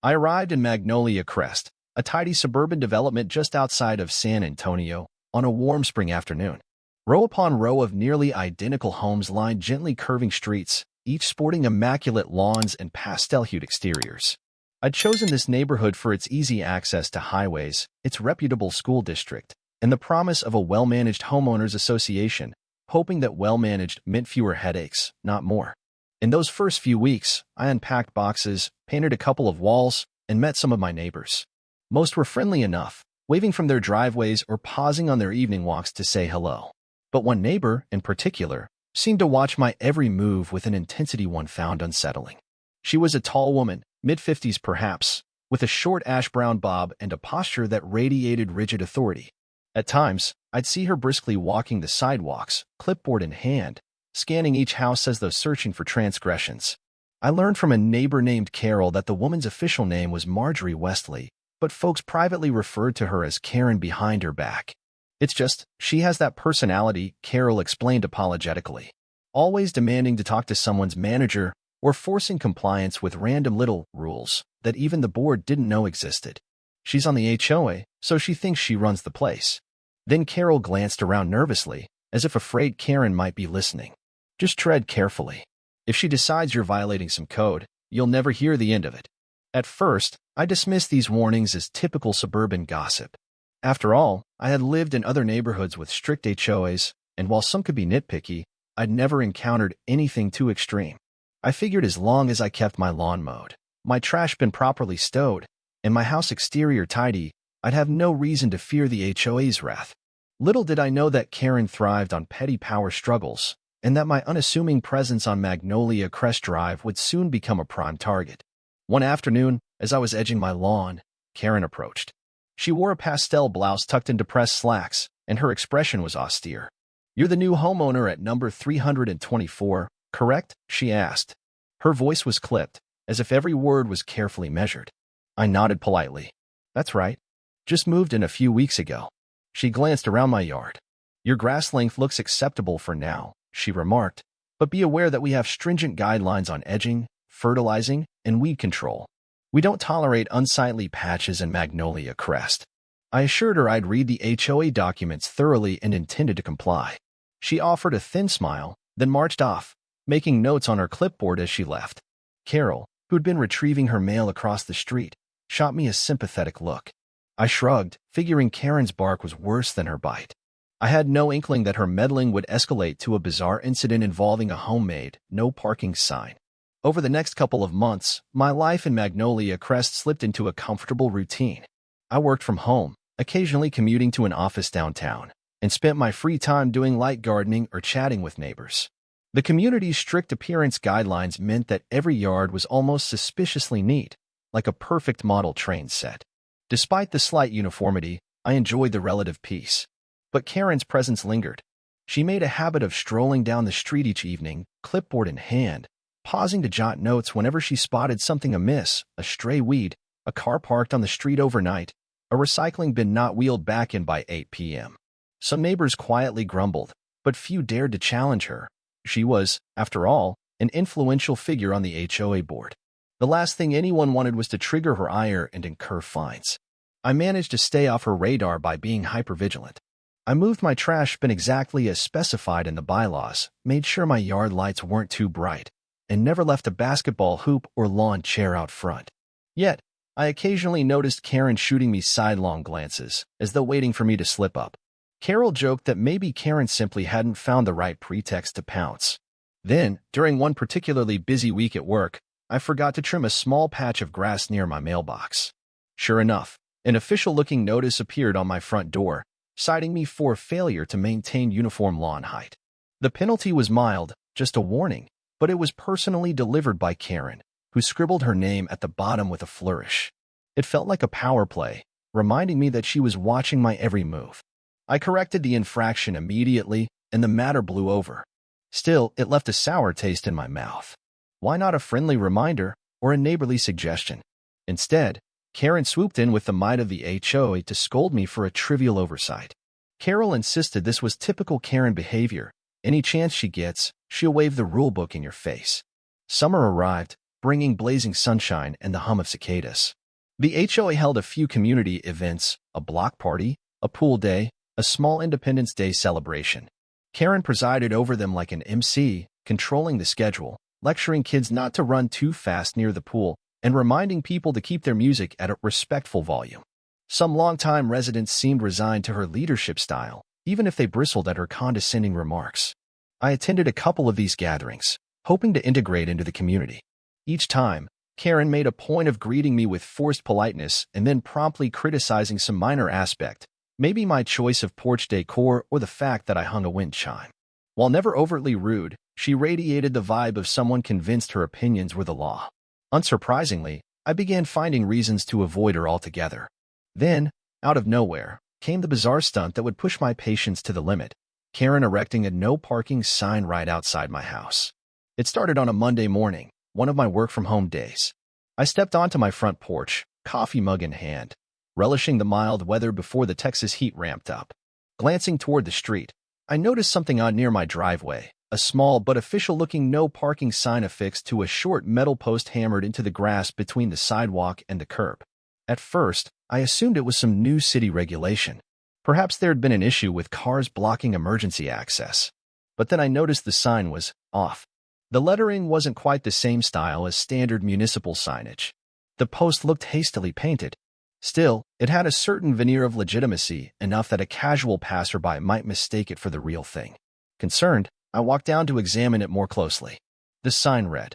I arrived in Magnolia Crest, a tidy suburban development just outside of San Antonio, on a warm spring afternoon. Row upon row of nearly identical homes lined gently curving streets, each sporting immaculate lawns and pastel-hued exteriors. I'd chosen this neighborhood for its easy access to highways, its reputable school district, and the promise of a well-managed homeowners association, hoping that well-managed meant fewer headaches, not more. In those first few weeks, I unpacked boxes, painted a couple of walls, and met some of my neighbors. Most were friendly enough, waving from their driveways or pausing on their evening walks to say hello. But one neighbor, in particular, seemed to watch my every move with an intensity one found unsettling. She was a tall woman, mid-50s perhaps, with a short ash-brown bob and a posture that radiated rigid authority. At times, I'd see her briskly walking the sidewalks, clipboard in hand, scanning each house as though searching for transgressions. I learned from a neighbor named Carol that the woman's official name was Marjorie Westley, but folks privately referred to her as Karen behind her back. It's just, she has that personality, Carol explained apologetically. Always demanding to talk to someone's manager or forcing compliance with random little rules that even the board didn't know existed. She's on the HOA, so she thinks she runs the place. Then Carol glanced around nervously, as if afraid Karen might be listening. Just tread carefully. If she decides you're violating some code, you'll never hear the end of it. At first, I dismissed these warnings as typical suburban gossip. After all, I had lived in other neighborhoods with strict HOAs, and while some could be nitpicky, I'd never encountered anything too extreme. I figured as long as I kept my lawn mowed, my trash bin properly stowed, and my house exterior tidy, I'd have no reason to fear the HOA's wrath. Little did I know that Karen thrived on petty power struggles, and that my unassuming presence on Magnolia Crest Drive would soon become a prime target. One afternoon, as I was edging my lawn, Karen approached. She wore a pastel blouse tucked into pressed slacks, and her expression was austere. "You're the new homeowner at number 324, correct?" she asked. Her voice was clipped, as if every word was carefully measured. I nodded politely. "That's right. Just moved in a few weeks ago." She glanced around my yard. "Your grass length looks acceptable for now," she remarked, "but be aware that we have stringent guidelines on edging, fertilizing, and weed control. We don't tolerate unsightly patches in Magnolia Crest." I assured her I'd read the HOA documents thoroughly and intended to comply. She offered a thin smile, then marched off, making notes on her clipboard as she left. Carol, who'd been retrieving her mail across the street, shot me a sympathetic look. I shrugged, figuring Karen's bark was worse than her bite. I had no inkling that her meddling would escalate to a bizarre incident involving a homemade, no parking sign. Over the next couple of months, my life in Magnolia Crest slipped into a comfortable routine. I worked from home, occasionally commuting to an office downtown, and spent my free time doing light gardening or chatting with neighbors. The community's strict appearance guidelines meant that every yard was almost suspiciously neat, like a perfect model train set. Despite the slight uniformity, I enjoyed the relative peace. But Karen's presence lingered. She made a habit of strolling down the street each evening, clipboard in hand, pausing to jot notes whenever she spotted something amiss: a stray weed, a car parked on the street overnight, a recycling bin not wheeled back in by 8 p.m. Some neighbors quietly grumbled, but few dared to challenge her. She was, after all, an influential figure on the HOA board. The last thing anyone wanted was to trigger her ire and incur fines. I managed to stay off her radar by being hypervigilant. I moved my trash bin exactly as specified in the bylaws, made sure my yard lights weren't too bright, and never left a basketball hoop or lawn chair out front. Yet, I occasionally noticed Karen shooting me sidelong glances, as though waiting for me to slip up. Carol joked that maybe Karen simply hadn't found the right pretext to pounce. Then, during one particularly busy week at work, I forgot to trim a small patch of grass near my mailbox. Sure enough, an official-looking notice appeared on my front door, citing me for failure to maintain uniform lawn height. The penalty was mild, just a warning, but it was personally delivered by Karen, who scribbled her name at the bottom with a flourish. It felt like a power play, reminding me that she was watching my every move. I corrected the infraction immediately, and the matter blew over. Still, it left a sour taste in my mouth. Why not a friendly reminder or a neighborly suggestion? Instead, Karen swooped in with the might of the HOA to scold me for a trivial oversight. Carol insisted this was typical Karen behavior. Any chance she gets, she'll wave the rulebook in your face. Summer arrived, bringing blazing sunshine and the hum of cicadas. The HOA held a few community events, a block party, a pool day, a small Independence Day celebration. Karen presided over them like an MC, controlling the schedule, lecturing kids not to run too fast near the pool, and reminding people to keep their music at a respectful volume. Some longtime residents seemed resigned to her leadership style, even if they bristled at her condescending remarks. I attended a couple of these gatherings, hoping to integrate into the community. Each time, Karen made a point of greeting me with forced politeness and then promptly criticizing some minor aspect, maybe my choice of porch decor or the fact that I hung a wind chime. While never overtly rude, she radiated the vibe of someone convinced her opinions were the law. Unsurprisingly, I began finding reasons to avoid her altogether. Then, out of nowhere, came the bizarre stunt that would push my patience to the limit, Karen erecting a no parking sign right outside my house. It started on a Monday morning, one of my work-from-home days. I stepped onto my front porch, coffee mug in hand, relishing the mild weather before the Texas heat ramped up. Glancing toward the street, I noticed something odd near my driveway, a small but official-looking no parking sign affixed to a short metal post hammered into the grass between the sidewalk and the curb. At first, I assumed it was some new city regulation. Perhaps there had been an issue with cars blocking emergency access. But then I noticed the sign was off. The lettering wasn't quite the same style as standard municipal signage. The post looked hastily painted. Still, it had a certain veneer of legitimacy, enough that a casual passerby might mistake it for the real thing. Concerned, I walked down to examine it more closely. The sign read,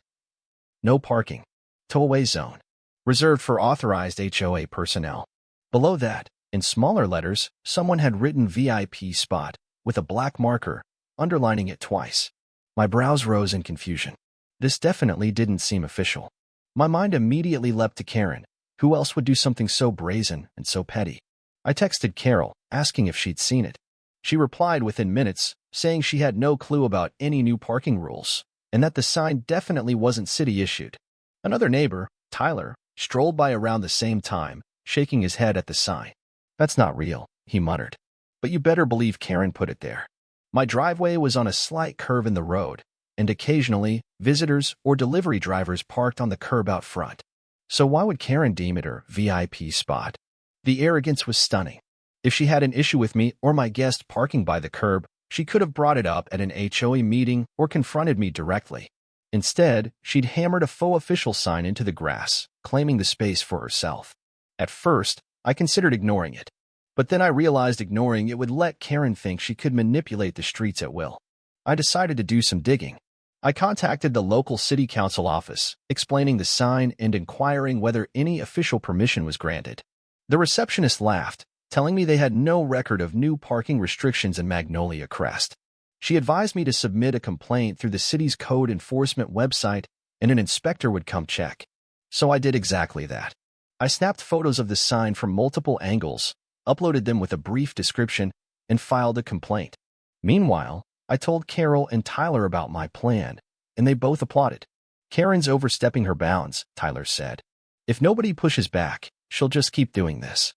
"No parking. Tow-away zone. Reserved for authorized HOA personnel." Below that, in smaller letters, someone had written VIP spot, with a black marker, underlining it twice. My brows rose in confusion. This definitely didn't seem official. My mind immediately leapt to Karen. Who else would do something so brazen and so petty? I texted Carol, asking if she'd seen it. She replied within minutes, saying she had no clue about any new parking rules, and that the sign definitely wasn't city-issued. Another neighbor, Tyler, strolled by around the same time, shaking his head at the sign. "That's not real," he muttered. "But you better believe Karen put it there." My driveway was on a slight curve in the road, and occasionally, visitors or delivery drivers parked on the curb out front. So why would Karen deem it her VIP spot? The arrogance was stunning. If she had an issue with me or my guest parking by the curb, she could have brought it up at an HOA meeting or confronted me directly. Instead, she'd hammered a faux official sign into the grass, claiming the space for herself. At first, I considered ignoring it. But then I realized ignoring it would let Karen think she could manipulate the streets at will. I decided to do some digging. I contacted the local city council office, explaining the sign and inquiring whether any official permission was granted. The receptionist laughed, telling me they had no record of new parking restrictions in Magnolia Crest. She advised me to submit a complaint through the city's code enforcement website and an inspector would come check. So I did exactly that. I snapped photos of the sign from multiple angles, uploaded them with a brief description, and filed a complaint. Meanwhile, I told Carol and Tyler about my plan, and they both applauded. "Karen's overstepping her bounds," Tyler said. "If nobody pushes back, she'll just keep doing this."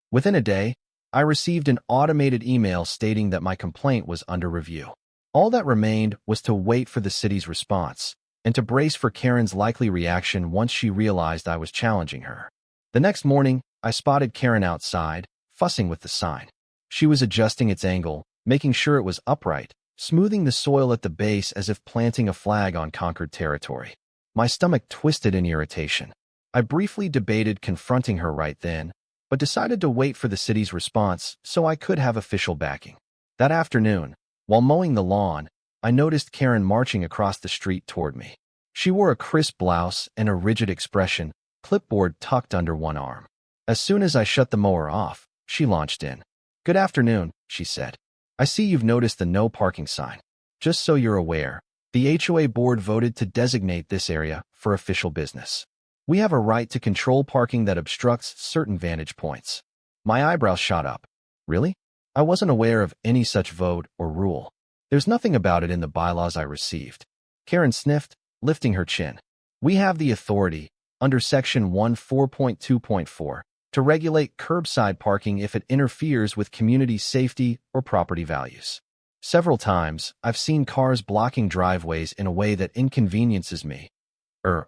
Within a day, I received an automated email stating that my complaint was under review. All that remained was to wait for the city's response, and to brace for Karen's likely reaction once she realized I was challenging her. The next morning, I spotted Karen outside, fussing with the sign. She was adjusting its angle, making sure it was upright, smoothing the soil at the base as if planting a flag on conquered territory. My stomach twisted in irritation. I briefly debated confronting her right then, but decided to wait for the city's response so I could have official backing. That afternoon, while mowing the lawn, I noticed Karen marching across the street toward me. She wore a crisp blouse and a rigid expression, clipboard tucked under one arm. As soon as I shut the mower off, she launched in. "Good afternoon," she said. "I see you've noticed the no parking sign. Just so you're aware, the HOA board voted to designate this area for official business. We have a right to control parking that obstructs certain vantage points." My eyebrows shot up. Really? I wasn't aware of any such vote or rule. There's nothing about it in the bylaws I received. Karen sniffed, lifting her chin. "We have the authority, under Section 14.2.4, to regulate curbside parking if it interferes with community safety or property values. Several times, I've seen cars blocking driveways in a way that inconveniences me,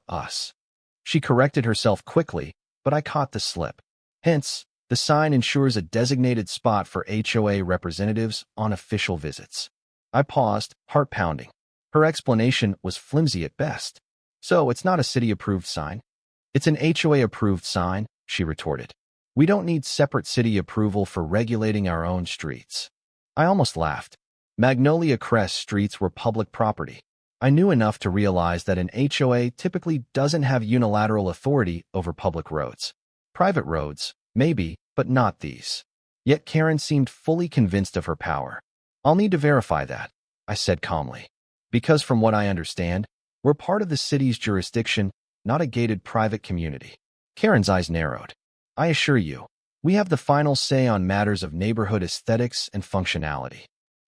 Us. She corrected herself quickly, but I caught the slip. Hence, the sign ensures a designated spot for HOA representatives on official visits. I paused, heart pounding. Her explanation was flimsy at best. So, it's not a city-approved sign? It's an HOA-approved sign, she retorted. We don't need separate city approval for regulating our own streets. I almost laughed. Magnolia Crest streets were public property. I knew enough to realize that an HOA typically doesn't have unilateral authority over public roads. Private roads, maybe, but not these. Yet Karen seemed fully convinced of her power. I'll need to verify that, I said calmly. Because from what I understand, we're part of the city's jurisdiction, not a gated private community. Karen's eyes narrowed. I assure you, we have the final say on matters of neighborhood aesthetics and functionality.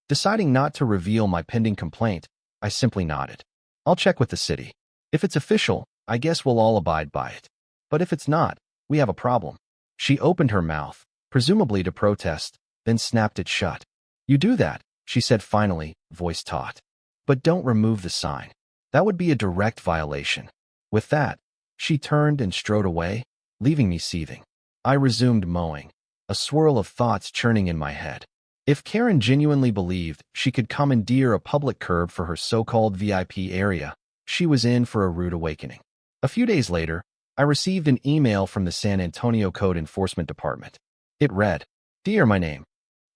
Deciding not to reveal my pending complaint, I simply nodded. I'll check with the city. If it's official, I guess we'll all abide by it. But if it's not, we have a problem. She opened her mouth, presumably to protest, then snapped it shut. You do that, she said finally, voice taut. But don't remove the sign. That would be a direct violation. With that, she turned and strode away, leaving me seething. I resumed mowing, a swirl of thoughts churning in my head. If Karen genuinely believed she could commandeer a public curb for her so-called VIP area, she was in for a rude awakening. A few days later, I received an email from the San Antonio Code Enforcement Department. It read, Dear my name,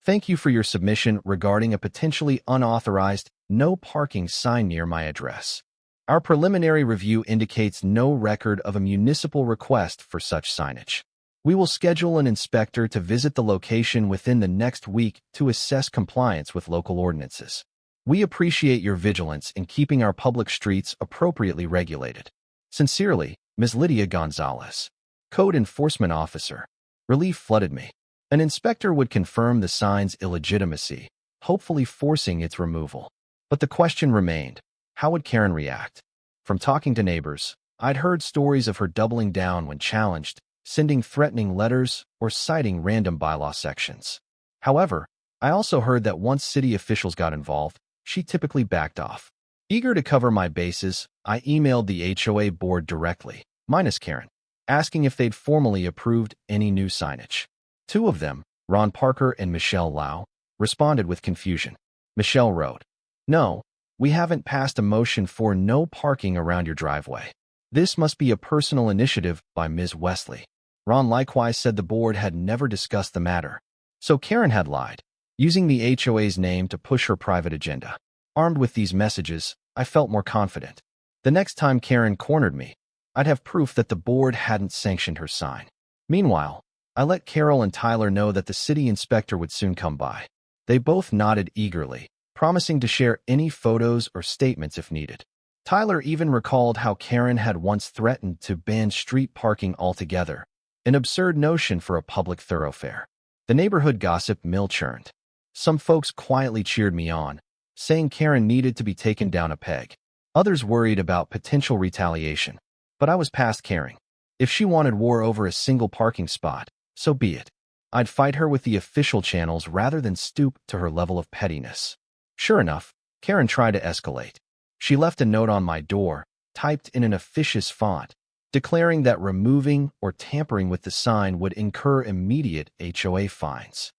thank you for your submission regarding a potentially unauthorized no parking sign near my address. Our preliminary review indicates no record of a municipal request for such signage. We will schedule an inspector to visit the location within the next week to assess compliance with local ordinances. We appreciate your vigilance in keeping our public streets appropriately regulated. Sincerely, Ms. Lydia Gonzalez, Code Enforcement Officer. Relief flooded me. An inspector would confirm the sign's illegitimacy, hopefully forcing its removal. But the question remained, how would Karen react? From talking to neighbors, I'd heard stories of her doubling down when challenged, sending threatening letters, or citing random bylaw sections. However, I also heard that once city officials got involved, she typically backed off. Eager to cover my bases, I emailed the HOA board directly, minus Karen, asking if they'd formally approved any new signage. Two of them, Ron Parker and Michelle Lau, responded with confusion. Michelle wrote, No, we haven't passed a motion for no parking around your driveway. This must be a personal initiative by Ms. Wesley. Ron likewise said the board had never discussed the matter. So Karen had lied, using the HOA's name to push her private agenda. Armed with these messages, I felt more confident. The next time Karen cornered me, I'd have proof that the board hadn't sanctioned her sign. Meanwhile, I let Carol and Tyler know that the city inspector would soon come by. They both nodded eagerly, promising to share any photos or statements if needed. Tyler even recalled how Karen had once threatened to ban street parking altogether, an absurd notion for a public thoroughfare. The neighborhood gossip mill churned. Some folks quietly cheered me on, saying Karen needed to be taken down a peg. Others worried about potential retaliation. But I was past caring. If she wanted war over a single parking spot, so be it. I'd fight her with the official channels rather than stoop to her level of pettiness. Sure enough, Karen tried to escalate. She left a note on my door, typed in an officious font, declaring that removing or tampering with the sign would incur immediate HOA fines.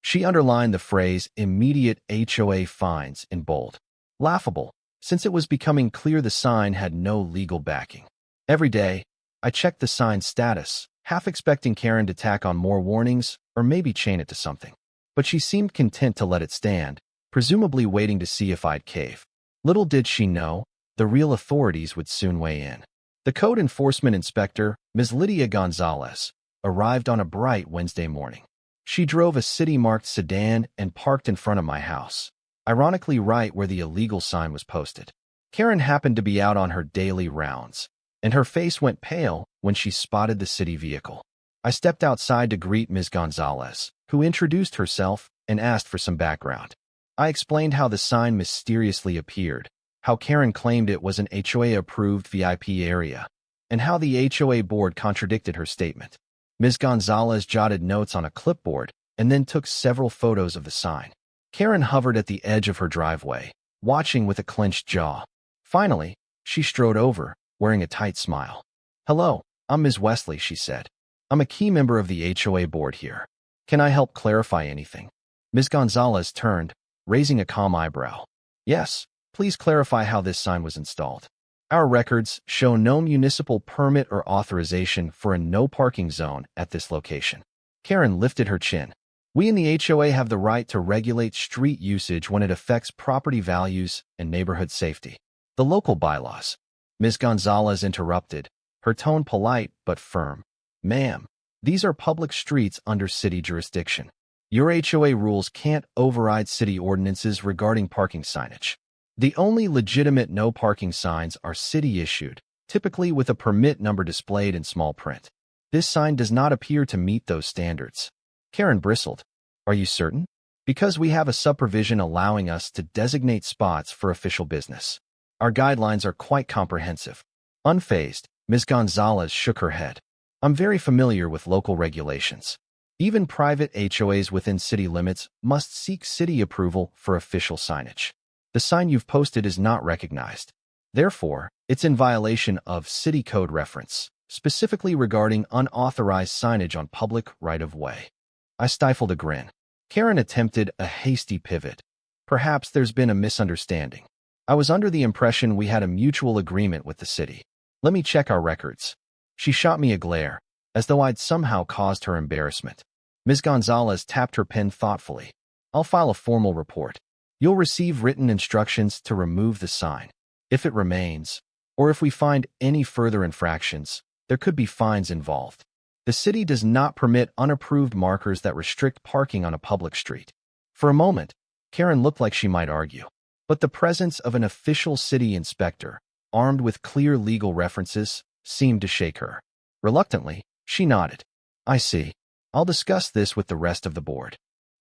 She underlined the phrase immediate HOA fines in bold. Laughable, since it was becoming clear the sign had no legal backing. Every day, I checked the sign's status, half expecting Karen to tack on more warnings or maybe chain it to something. But she seemed content to let it stand, presumably waiting to see if I'd cave. Little did she know, the real authorities would soon weigh in. The code enforcement inspector, Ms. Lydia Gonzalez, arrived on a bright Wednesday morning. She drove a city-marked sedan and parked in front of my house, ironically right where the illegal sign was posted. Karen happened to be out on her daily rounds, and her face went pale when she spotted the city vehicle. I stepped outside to greet Ms. Gonzalez, who introduced herself and asked for some background. I explained how the sign mysteriously appeared, how Karen claimed it was an HOA-approved VIP area, and how the HOA board contradicted her statement. Ms. Gonzalez jotted notes on a clipboard and then took several photos of the sign. Karen hovered at the edge of her driveway, watching with a clenched jaw. Finally, she strode over, wearing a tight smile. "Hello, I'm Ms. Wesley," she said. "I'm a key member of the HOA board here. Can I help clarify anything?" Ms. Gonzalez turned, raising a calm eyebrow. "Yes, please clarify how this sign was installed. Our records show no municipal permit or authorization for a no parking zone at this location." Karen lifted her chin. "We in the HOA have the right to regulate street usage when it affects property values and neighborhood safety. The local bylaws." Ms. Gonzalez interrupted, her tone polite but firm. "Ma'am, these are public streets under city jurisdiction. Your HOA rules can't override city ordinances regarding parking signage. The only legitimate no parking signs are city-issued, typically with a permit number displayed in small print. This sign does not appear to meet those standards." Karen bristled. "Are you certain?" "Because we have a subprovision allowing us to designate spots for official business. Our guidelines are quite comprehensive." Unfazed, Ms. Gonzalez shook her head. "I'm very familiar with local regulations. Even private HOAs within city limits must seek city approval for official signage. The sign you've posted is not recognized. Therefore, it's in violation of city code reference, specifically regarding unauthorized signage on public right-of-way." I stifled a grin. Karen attempted a hasty pivot. "Perhaps there's been a misunderstanding. I was under the impression we had a mutual agreement with the city. Let me check our records." She shot me a glare, as though I'd somehow caused her embarrassment. Ms. Gonzalez tapped her pen thoughtfully. "I'll file a formal report. You'll receive written instructions to remove the sign. If it remains, or if we find any further infractions, there could be fines involved. The city does not permit unapproved markers that restrict parking on a public street." For a moment, Karen looked like she might argue, but the presence of an official city inspector, armed with clear legal references, seemed to shake her. Reluctantly, she nodded. "I see. I'll discuss this with the rest of the board."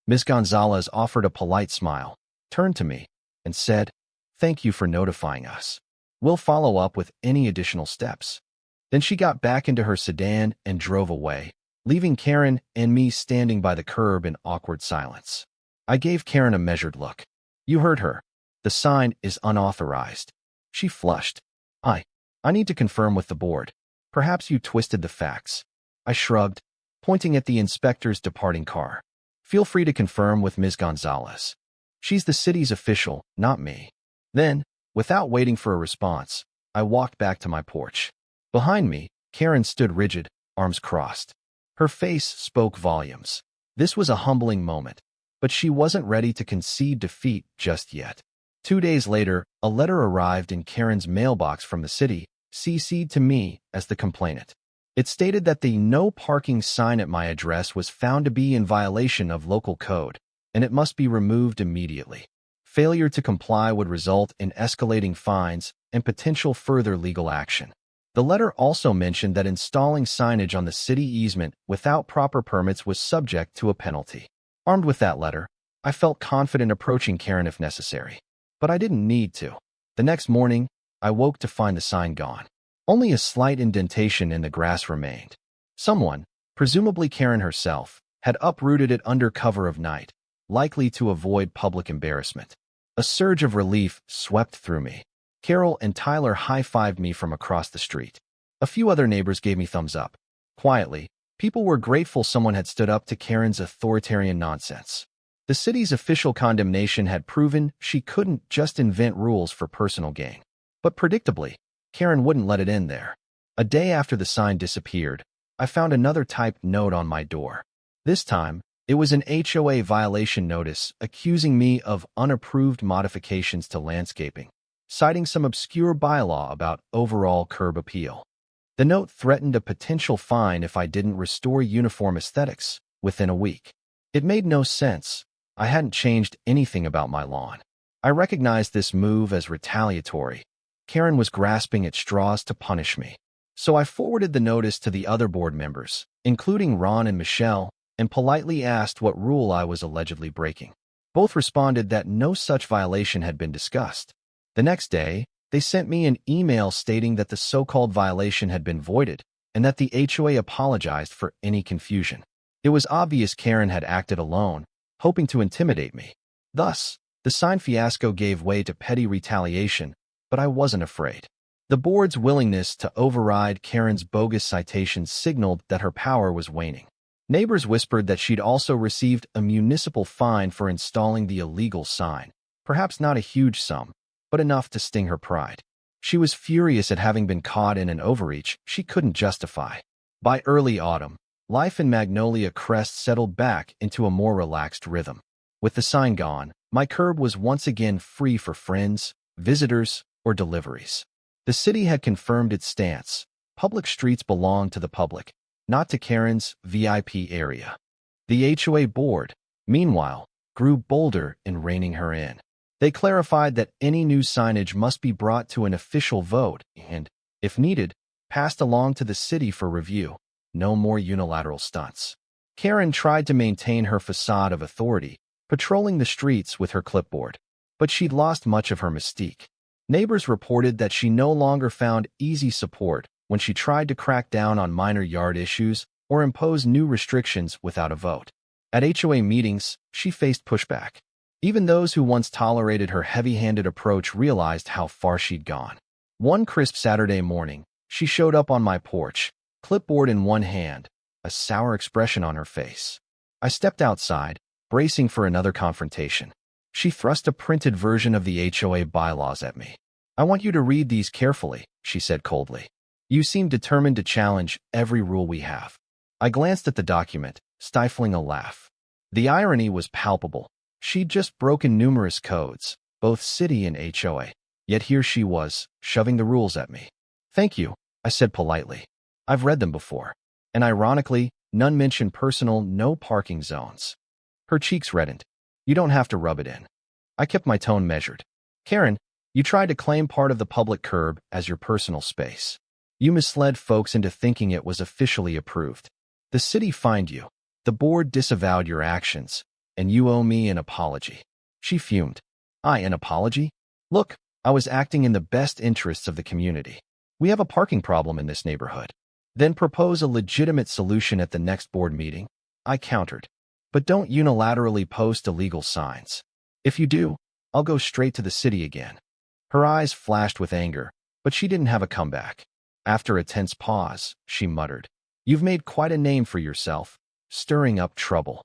Ms. Gonzalez offered a polite smile, turned to me, and said, "Thank you for notifying us. We'll follow up with any additional steps." Then she got back into her sedan and drove away, leaving Karen and me standing by the curb in awkward silence. I gave Karen a measured look. "You heard her. The sign is unauthorized." She flushed. I need to confirm with the board. Perhaps you twisted the facts." I shrugged, pointing at the inspector's departing car. "Feel free to confirm with Ms. Gonzalez. She's the city's official, not me." Then, without waiting for a response, I walked back to my porch. Behind me, Karen stood rigid, arms crossed. Her face spoke volumes. This was a humbling moment, but she wasn't ready to concede defeat just yet. 2 days later, a letter arrived in Karen's mailbox from the city, CC'd to me as the complainant. It stated that the no parking sign at my address was found to be in violation of local code, and it must be removed immediately. Failure to comply would result in escalating fines and potential further legal action. The letter also mentioned that installing signage on the city easement without proper permits was subject to a penalty. Armed with that letter, I felt confident approaching Karen if necessary. But I didn't need to. The next morning, I woke to find the sign gone. Only a slight indentation in the grass remained. Someone, presumably Karen herself, had uprooted it under cover of night, likely to avoid public embarrassment. A surge of relief swept through me. Carol and Tyler high-fived me from across the street. A few other neighbors gave me thumbs up. Quietly, people were grateful someone had stood up to Karen's authoritarian nonsense. The city's official condemnation had proven she couldn't just invent rules for personal gain. But predictably, Karen wouldn't let it end there. A day after the sign disappeared, I found another typed note on my door. This time, it was an HOA violation notice accusing me of unapproved modifications to landscaping, citing some obscure bylaw about overall curb appeal. The note threatened a potential fine if I didn't restore uniform aesthetics within a week. It made no sense. I hadn't changed anything about my lawn. I recognized this move as retaliatory. Karen was grasping at straws to punish me. So I forwarded the notice to the other board members, including Ron and Michelle, and politely asked what rule I was allegedly breaking. Both responded that no such violation had been discussed. The next day, they sent me an email stating that the so-called violation had been voided and that the HOA apologized for any confusion. It was obvious Karen had acted alone, hoping to intimidate me. Thus, the sign fiasco gave way to petty retaliation, but I wasn't afraid. The board's willingness to override Karen's bogus citations signaled that her power was waning. Neighbors whispered that she'd also received a municipal fine for installing the illegal sign. Perhaps not a huge sum, but enough to sting her pride. She was furious at having been caught in an overreach she couldn't justify. By early autumn, life in Magnolia Crest settled back into a more relaxed rhythm. With the sign gone, my curb was once again free for friends, visitors, or deliveries. The city had confirmed its stance. Public streets belong to the public, not to Karen's VIP area. The HOA board, meanwhile, grew bolder in reining her in. They clarified that any new signage must be brought to an official vote and, if needed, passed along to the city for review. No more unilateral stunts. Karen tried to maintain her facade of authority, patrolling the streets with her clipboard. But she'd lost much of her mystique. Neighbors reported that she no longer found easy support when she tried to crack down on minor yard issues or impose new restrictions without a vote. At HOA meetings, she faced pushback. Even those who once tolerated her heavy-handed approach realized how far she'd gone. One crisp Saturday morning, she showed up on my porch, clipboard in one hand, a sour expression on her face. I stepped outside, bracing for another confrontation. She thrust a printed version of the HOA bylaws at me. "I want you to read these carefully," she said coldly. "You seem determined to challenge every rule we have." I glanced at the document, stifling a laugh. The irony was palpable. She'd just broken numerous codes, both city and HOA. Yet here she was, shoving the rules at me. "Thank you," I said politely. "I've read them before." And ironically, none mentioned personal no parking zones. Her cheeks reddened. "You don't have to rub it in." I kept my tone measured. "Karen, you tried to claim part of the public curb as your personal space. You misled folks into thinking it was officially approved. The city fined you. The board disavowed your actions, and you owe me an apology." She fumed. An apology? Look, I was acting in the best interests of the community. We have a parking problem in this neighborhood. Then propose a legitimate solution at the next board meeting, I countered. But don't unilaterally post illegal signs. If you do, I'll go straight to the city again. Her eyes flashed with anger, but she didn't have a comeback. After a tense pause, she muttered, "You've made quite a name for yourself, stirring up trouble."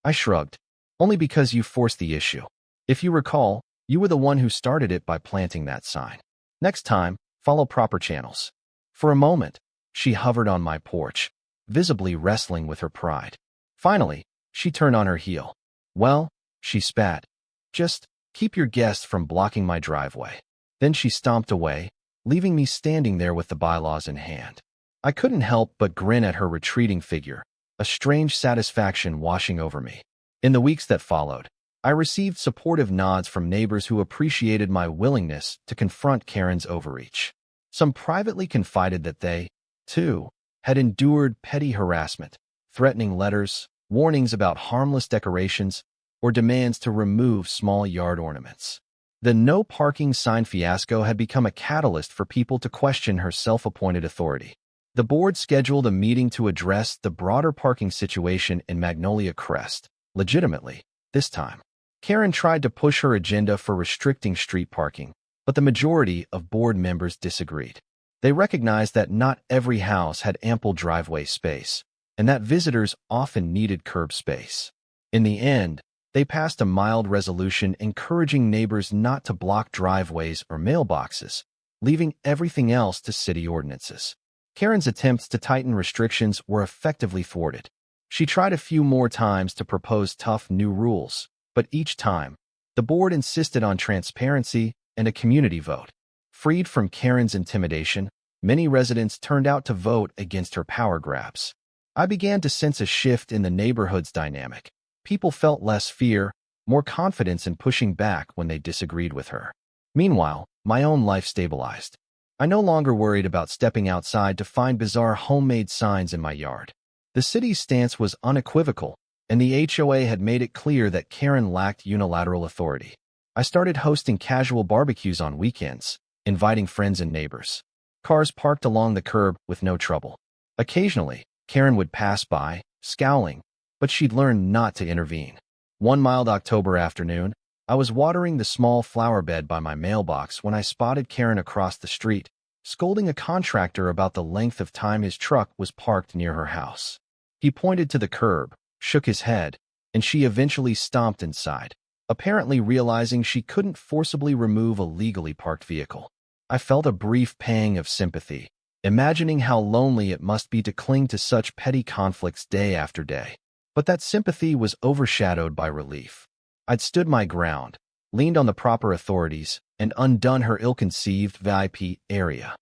I shrugged. "Only because you forced the issue. If you recall, you were the one who started it by planting that sign. Next time, follow proper channels." For a moment, she hovered on my porch, visibly wrestling with her pride. Finally, she turned on her heel. "Well," she spat, "just keep your guests from blocking my driveway." Then she stomped away, leaving me standing there with the bylaws in hand. I couldn't help but grin at her retreating figure, a strange satisfaction washing over me. In the weeks that followed, I received supportive nods from neighbors who appreciated my willingness to confront Karen's overreach. Some privately confided that they, too, had endured petty harassment, threatening letters, warnings about harmless decorations, or demands to remove small yard ornaments. The no parking sign fiasco had become a catalyst for people to question her self-appointed authority. The board scheduled a meeting to address the broader parking situation in Magnolia Crest, legitimately, this time. Karen tried to push her agenda for restricting street parking, but the majority of board members disagreed. They recognized that not every house had ample driveway space, and that visitors often needed curb space. In the end, they passed a mild resolution encouraging neighbors not to block driveways or mailboxes, leaving everything else to city ordinances. Karen's attempts to tighten restrictions were effectively thwarted. She tried a few more times to propose tough new rules, but each time, the board insisted on transparency and a community vote. Freed from Karen's intimidation, many residents turned out to vote against her power grabs. I began to sense a shift in the neighborhood's dynamic. People felt less fear, more confidence in pushing back when they disagreed with her. Meanwhile, my own life stabilized. I no longer worried about stepping outside to find bizarre homemade signs in my yard. The city's stance was unequivocal, and the HOA had made it clear that Karen lacked unilateral authority. I started hosting casual barbecues on weekends, inviting friends and neighbors. Cars parked along the curb with no trouble. Occasionally, Karen would pass by, scowling, but she'd learned not to intervene. One mild October afternoon, I was watering the small flower bed by my mailbox when I spotted Karen across the street, scolding a contractor about the length of time his truck was parked near her house. He pointed to the curb, shook his head, and she eventually stomped inside, apparently realizing she couldn't forcibly remove a legally parked vehicle. I felt a brief pang of sympathy, imagining how lonely it must be to cling to such petty conflicts day after day. But that sympathy was overshadowed by relief. I'd stood my ground, leaned on the proper authorities, and undone her ill-conceived VIP area.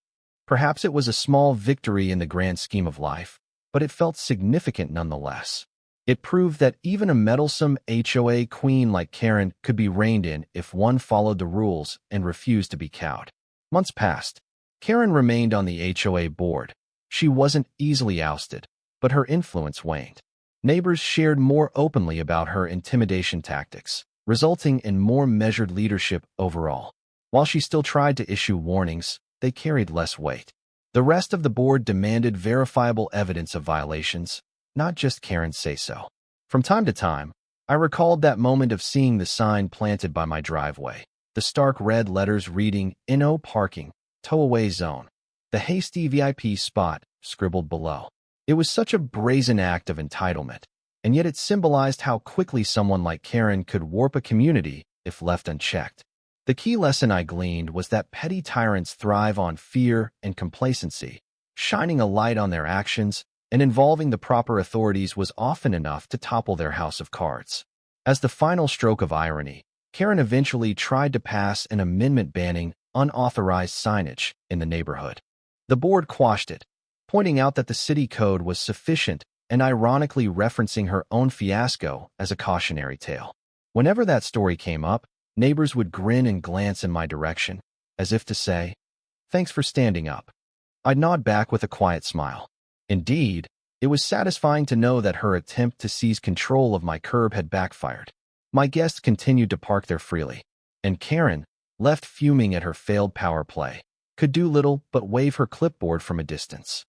Perhaps it was a small victory in the grand scheme of life, but it felt significant nonetheless. It proved that even a meddlesome HOA queen like Karen could be reined in if one followed the rules and refused to be cowed. Months passed. Karen remained on the HOA board. She wasn't easily ousted, but her influence waned. Neighbors shared more openly about her intimidation tactics, resulting in more measured leadership overall. While she still tried to issue warnings, they carried less weight. The rest of the board demanded verifiable evidence of violations, not just Karen's say-so. From time to time, I recalled that moment of seeing the sign planted by my driveway, the stark red letters reading "No parking, tow-away zone," the hasty VIP spot scribbled below. It was such a brazen act of entitlement, and yet it symbolized how quickly someone like Karen could warp a community if left unchecked. The key lesson I gleaned was that petty tyrants thrive on fear and complacency. Shining a light on their actions and involving the proper authorities was often enough to topple their house of cards. As the final stroke of irony, Karen eventually tried to pass an amendment banning unauthorized signage in the neighborhood. The board quashed it, pointing out that the city code was sufficient and ironically referencing her own fiasco as a cautionary tale. Whenever that story came up, neighbors would grin and glance in my direction, as if to say, "Thanks for standing up." I'd nod back with a quiet smile. Indeed, it was satisfying to know that her attempt to seize control of my curb had backfired. My guests continued to park there freely, and Karen, left fuming at her failed power play, could do little but wave her clipboard from a distance.